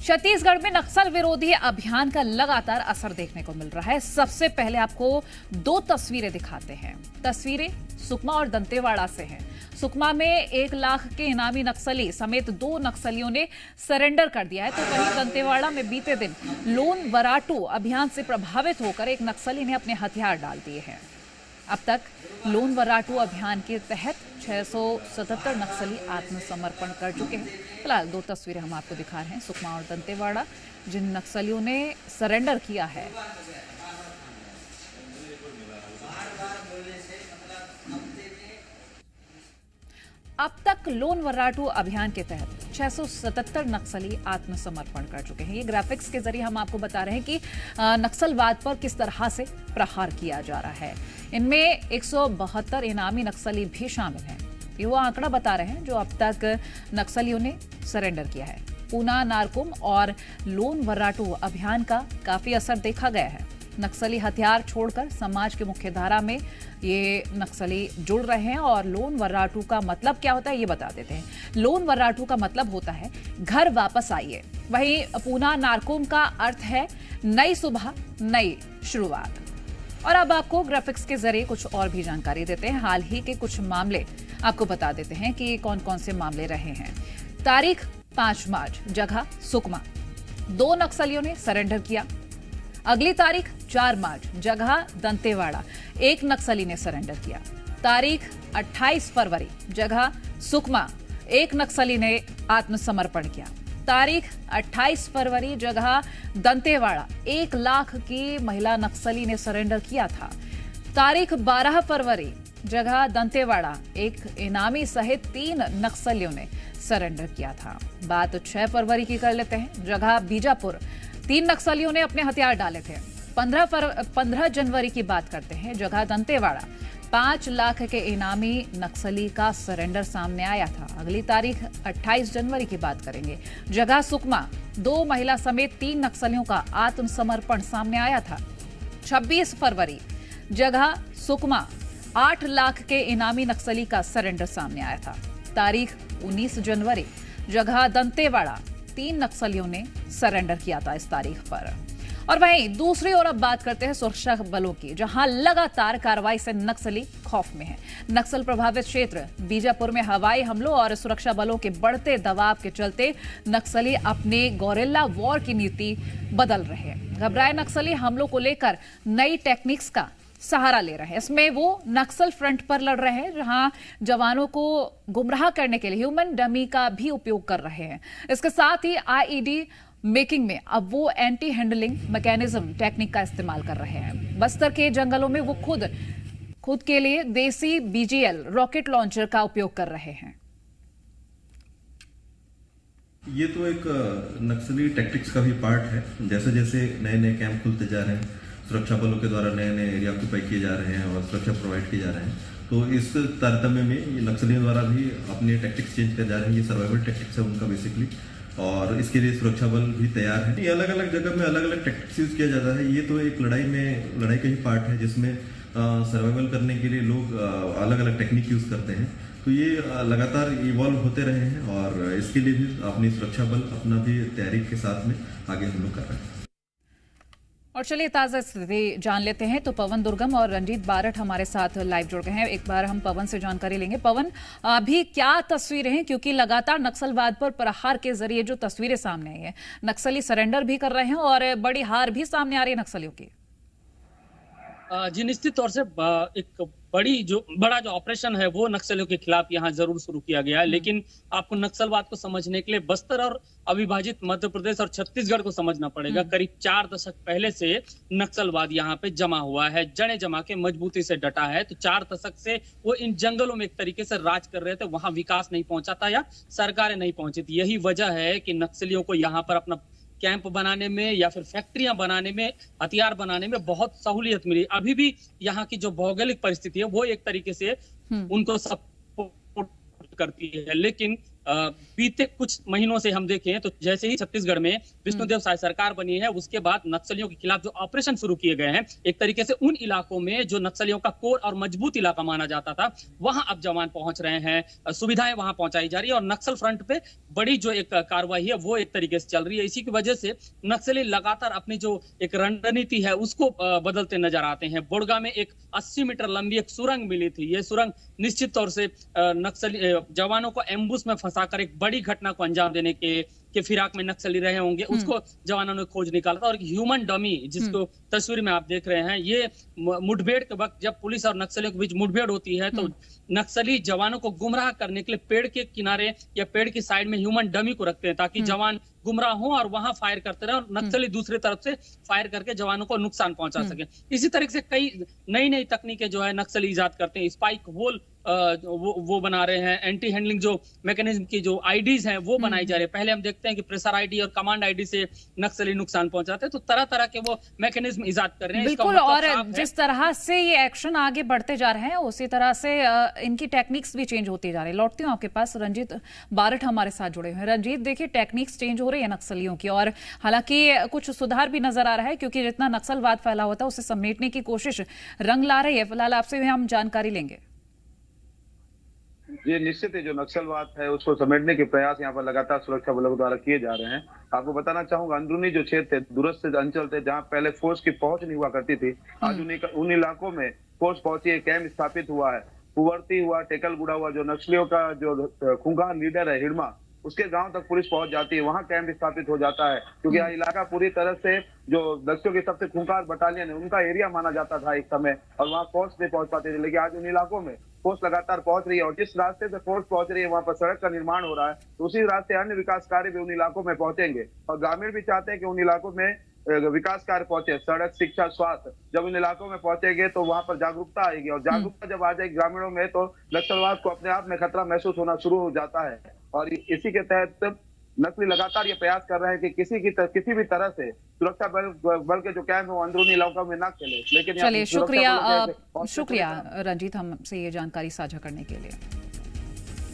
छत्तीसगढ़ में नक्सल विरोधी अभियान का लगातार असर देखने को मिल रहा है। सबसे पहले आपको दो तस्वीरें दिखाते हैं। तस्वीरें सुकमा और दंतेवाड़ा से हैं। सुकमा में 1 लाख के इनामी नक्सली समेत 2 नक्सलियों ने सरेंडर कर दिया है, तो वहीं दंतेवाड़ा में बीते दिन लोन वराटू अभियान से प्रभावित होकर एक नक्सली ने अपने हथियार डाल दिए हैं। अब तक लोन वराटू अभियान के तहत 677 नक्सली आत्मसमर्पण कर चुके हैं। फिलहाल 2 तस्वीरें हम आपको दिखा रहे हैं, सुकमा और दंतेवाड़ा, जिन नक्सलियों ने सरेंडर किया है। अब तक लोन वराटू अभियान के तहत 677 नक्सली आत्मसमर्पण कर चुके हैं। ये ग्राफिक्स के जरिए हम आपको बता रहे हैं कि नक्सलवाद पर किस तरह से प्रहार किया जा रहा है। इनमें 172 इनामी नक्सली भी शामिल हैं। ये वो आंकड़ा बता रहे हैं जो अब तक नक्सलियों ने सरेंडर किया है। पूना, नारकुम और लोन वराटू अभियान का काफी असर देखा गया है। नक्सली हथियार छोड़कर समाज की मुख्यधारा में ये नक्सली जुड़ रहे हैं। और लोन वराटू का मतलब क्या होता है ये बता देते हैं। लोन वराटू का मतलब होता है घर वापस आइए। वहीं पूना नारकुम का अर्थ है नई सुबह, नई शुरुआत। और अब आपको ग्राफिक्स के जरिए कुछ और भी जानकारी देते हैं। हाल ही के कुछ मामले आपको बता देते हैं कि कौन कौन से मामले रहे हैं। तारीख 5 मार्च, जगह सुकमा, 2 नक्सलियों ने सरेंडर किया। अगली तारीख 4 मार्च, जगह दंतेवाड़ा, 1 नक्सली ने सरेंडर किया। तारीख 28 फरवरी, जगह सुकमा, 1 नक्सली ने आत्मसमर्पण किया। तारीख 28 फरवरी, जगह दंतेवाड़ा, 1 लाख की महिला नक्सली ने सरेंडर किया था। तारीख 12 फरवरी, जगह दंतेवाड़ा, 1 इनामी सहित 3 नक्सलियों ने सरेंडर किया था। बात 6 फरवरी की कर लेते हैं, जगह बीजापुर, 3 नक्सलियों ने अपने हथियार डाले थे। 15 जनवरी की बात करते हैं, जगह दंतेवाड़ा, 5 लाख के इनामी नक्सली का सरेंडर सामने आया था। अगली तारीख 28 जनवरी की बात करेंगे, जगह सुकमा, 2 महिला समेत 3 नक्सलियों का आत्मसमर्पण सामने आया था। 26 फरवरी, जगह सुकमा, 8 लाख के इनामी नक्सली का सरेंडर सामने आया था। तारीख 19 जनवरी, जगह दंतेवाड़ा, 3 नक्सलियों ने सरेंडर किया था इस तारीख पर। और वहीं दूसरी ओर अब बात करते हैं सुरक्षा बलों की, जहां लगातार कार्रवाई से नक्सली खौफ में है। नक्सल प्रभावित क्षेत्र बीजापुर में हवाई हमलों और सुरक्षा बलों के बढ़ते दबाव के चलते नक्सली अपने गोरिल्ला वॉर की नीति बदल रहे हैं। घबराए नक्सली हमलों को लेकर नई टेक्निक्स का सहारा ले रहे हैं। इसमें वो नक्सल फ्रंट पर लड़ रहे हैं, जहां जवानों को गुमराह करने के लिए ह्यूमन डमी का भी उपयोग कर रहे हैं। इसके साथ ही आईईडी मेकिंग में अब वो एंटी हैंडलिंग मैकेनिज्म टेक्निक का इस्तेमाल कर रहे हैं। बस्तर के जंगलों में वो खुद के लिए देसी बीजीएल रॉकेट लॉन्चर का उपयोग कर रहे हैं। ये तो एक नक्सली टैक्टिक्स का भी पार्ट है। जैसे जैसे नए नए कैंप खुलते जा रहे हैं, सुरक्षा बलों के द्वारा नए नए एरिया ऑक्यूपाई किए जा रहे हैं और सुरक्षा प्रोवाइड किए जा रहे हैं, तो इस तारतम्य में ये नक्सलियों द्वारा भी अपने टैक्टिक्स चेंज कर जा रहे हैं। ये सर्वाइवल टैक्टिक्स है उनका बेसिकली, और इसके लिए सुरक्षा बल भी तैयार है। ये अलग अलग जगह में अलग अलग टैक्टिक्स यूज किया जाता है। ये तो एक लड़ाई का ही पार्ट है, जिसमें सर्वाइवल करने के लिए लोग अलग अलग टेक्निक यूज करते हैं। तो ये लगातार इवॉल्व होते रहे हैं और इसके लिए भी अपनी सुरक्षा बल अपना भी तैयारी के साथ में आगे हम लोग कर रहे हैं। और चलिए ताजा स्थिति जान लेते हैं। तो पवन दुर्गम और रंजीत बारठ हमारे साथ लाइव जुड़ गए हैं। एक बार हम पवन से जानकारी लेंगे। पवन, अभी क्या तस्वीरें हैं, क्योंकि लगातार नक्सलवाद पर प्रहार के जरिए जो तस्वीरें सामने आई है, नक्सली सरेंडर भी कर रहे हैं और बड़ी हार भी सामने आ रही है नक्सलियों की। जी, निश्चित तौर से एक बड़ा जो ऑपरेशन है वो नक्सलियों के खिलाफ यहाँ जरूर शुरू किया गया है। लेकिन आपको नक्सलवाद को समझने के लिए बस्तर और अविभाजित मध्य प्रदेश और छत्तीसगढ़ को समझना पड़ेगा। करीब 4 दशक पहले से नक्सलवाद यहाँ पे जमा हुआ है, जड़ें जमा के मजबूती से डटा है। तो 4 दशक से वो इन जंगलों में एक तरीके से राज कर रहे थे। वहां विकास नहीं पहुंचा था या सरकारें नहीं पहुंची थी। यही वजह है कि नक्सलियों को यहाँ पर अपना कैंप बनाने में या फिर फैक्ट्रियां बनाने में, हथियार बनाने में बहुत सहूलियत मिली। अभी भी यहाँ की जो भौगोलिक परिस्थिति है वो एक तरीके से उनको सपोर्ट करती है। लेकिन बीते कुछ महीनों से हम देखें तो जैसे ही छत्तीसगढ़ में विष्णुदेव साय सरकार बनी है, उसके बाद नक्सलियों के खिलाफ जो ऑपरेशन शुरू किए गए हैं, एक तरीके से उन इलाकों में जो नक्सलियों का कोर और मजबूत इलाका माना जाता था, वहां अब जवान पहुंच रहे हैं, सुविधाएं वहां पहुंचाई जा रही है और नक्सल फ्रंट पे बड़ी जो एक कार्रवाई है वो एक तरीके से चल रही है। इसी की वजह से नक्सली लगातार अपनी जो एक रणनीति है उसको बदलते नजर आते हैं। बोड़गा में एक 80 मीटर लंबी एक सुरंग मिली थी। ये सुरंग निश्चित तौर से नक्सली जवानों को एम्बुश में फंसाकर एक बड़ी घटना को अंजाम देने के फिराक में नक्सली रहे होंगे, उसको जवानों ने खोज निकाला था। और एक ह्यूमन डमी जिसको तस्वीर में आप देख रहे हैं, ये मुठभेड़ के वक्त जब पुलिस और नक्सलियों के बीच मुठभेड़ होती है तो नक्सली जवानों को गुमराह करने के लिए पेड़ के किनारे या पेड़ की साइड में ह्यूमन डमी को रखते हैं ताकि जवान गुमराह हो और वहां फायर करते रहे और नक्सली दूसरी तरफ से फायर करके जवानों को नुकसान पहुंचा सके। इसी तरह से कई नई नई तकनीकें जो है नक्सली इजाद करते हैं। स्पाइक होल वो बना रहे हैं, एंटी हैंडलिंग जो मैकेनिज्म की जो आईडीज हैं वो बनाई जा रही है। पहले हम देखते हैं कि प्रेशर आईडी और कमांड आईडी से नक्सली नुकसान पहुंचाते हैं, तो तरह तरह के वो मैकेनिज्म इजाद कर रहे हैं। बिल्कुल, और जिस तरह से ये एक्शन आगे बढ़ते जा रहे हैं उसी तरह से इनकी टेक्निक्स भी चेंज होती जा रही है। लौटती हूँ आपके पास, रंजीत बारठ हमारे साथ जुड़े हुए हैं। रंजीत, देखिए टेक्निक्स चेंज हो रही है नक्सलियों की, और हालांकि कुछ सुधार भी नजर आ रहा है क्योंकि जितना नक्सलवाद फैला हुआ था उसे समेटने की कोशिश रंग ला रही है। फिलहाल आपसे भी हम जानकारी लेंगे। ये निश्चित है, जो नक्सलवाद है उसको समेटने के प्रयास यहाँ पर लगातार सुरक्षा बलों द्वारा किए जा रहे हैं। आपको बताना चाहूंगा, अंदरूनी जो क्षेत्र थे, दूरस्थ अंचल थे, जहाँ पहले फोर्स की पहुंच नहीं हुआ करती थी, आज उन इलाकों में फोर्स पहुंची है, कैंप स्थापित हुआ है। पुवर्ती हुआ, टेकलगुड़ा हुआ, जो नक्सलियों का जो खूंखार लीडर है हिड़मा, उसके गांव तक पुलिस पहुंच जाती है, वहां कैंप स्थापित हो जाता है, क्योंकि यह इलाका पूरी तरह से जो नक्सलियों की सबसे खूंखार बटालियन है उनका एरिया माना जाता था एक समय, और वहां फोर्स नहीं पहुंच पाती थी। लेकिन आज उन इलाकों में फोर्स लगातार पहुंच रही है, और जिस रास्ते से फोर्स पहुंच रही है वहां पर सड़क का निर्माण हो रहा है, तो उसी रास्ते अन्य विकास कार्य भी उन इलाकों में पहुंचेंगे। और ग्रामीण भी चाहते हैं कि उन इलाकों में विकास कार्य पहुंचे, सड़क, शिक्षा, स्वास्थ्य। जब इन इलाकों में पहुंचेंगे तो वहां पर जागरूकता आएगी, और जागरूकता जब आ जाएगी ग्रामीणों में तो नक्सलवाद को अपने आप में खतरा महसूस होना शुरू हो जाता है। और इसी के तहत नक्सली लगातार ये प्रयास कर रहे हैं कि किसी भी तरह से सुरक्षा बल के जो कैंप है वो अंदरूनी इलाकों में ना खेले। लेकिन चलिए, शुक्रिया रंजीत हमसे ये जानकारी साझा करने के लिए।